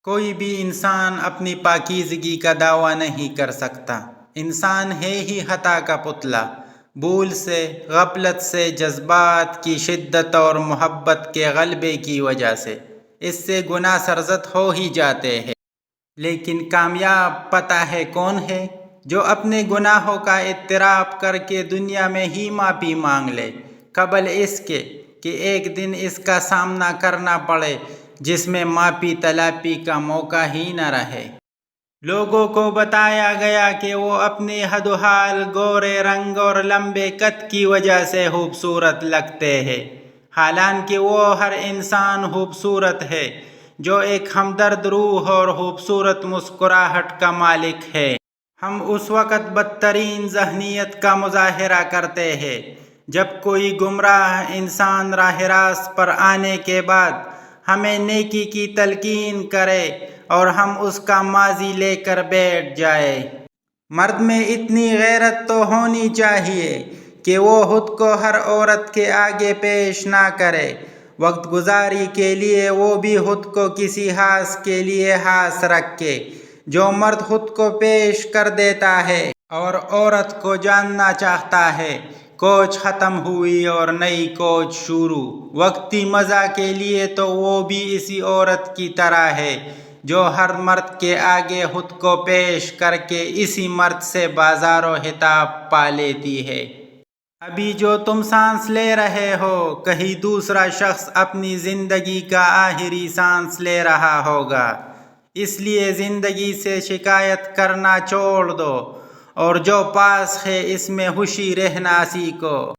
کوئی بھی انسان اپنی پاکیزگی کا دعویٰ نہیں کر سکتا۔ انسان ہے ہی خطا کا پتلا، بھول سے، غفلت سے، جذبات کی شدت اور محبت کے غلبے کی وجہ سے اس سے گناہ سرزد ہو ہی جاتے ہیں۔ لیکن کامیاب پتہ ہے کون ہے؟ جو اپنے گناہوں کا اعتراف کر کے دنیا میں ہی معافی مانگ لے، قبل اس کے کہ ایک دن اس کا سامنا کرنا پڑے جس میں معافی طلبی کا موقع ہی نہ رہے۔ لوگوں کو بتایا گیا کہ وہ اپنی حد و حال، گورے رنگ اور لمبے قد کی وجہ سے خوبصورت لگتے ہیں، حالانکہ وہ ہر انسان خوبصورت ہے جو ایک ہمدرد روح اور خوبصورت مسکراہٹ کا مالک ہے۔ ہم اس وقت بدترین ذہنیت کا مظاہرہ کرتے ہیں جب کوئی گمراہ انسان راہ راست پر آنے کے بعد ہمیں نیکی کی تلقین کرے اور ہم اس کا ماضی لے کر بیٹھ جائیں۔ مرد میں اتنی غیرت تو ہونی چاہیے کہ وہ خود کو ہر عورت کے آگے پیش نہ کرے۔ وقت گزاری کے لیے وہ بھی خود کو کسی خاص کے لیے خاص رکھے۔ جو مرد خود کو پیش کر دیتا ہے اور عورت کو جاننا چاہتا ہے، کوچ ختم ہوئی اور نئی کوچ شروع۔ وقتی مزہ کے لیے تو وہ بھی اسی عورت کی طرح ہے جو ہر مرد کے آگے خود کو پیش کر کے اسی مرد سے بازار و خطاب پا لیتی ہے۔ ابھی جو تم سانس لے رہے ہو، کہیں دوسرا شخص اپنی زندگی کا آخری سانس لے رہا ہوگا۔ اس لیے زندگی سے شکایت کرنا چھوڑ دو اور جو پاس ہے اس میں خوشی رہنا سیکھو۔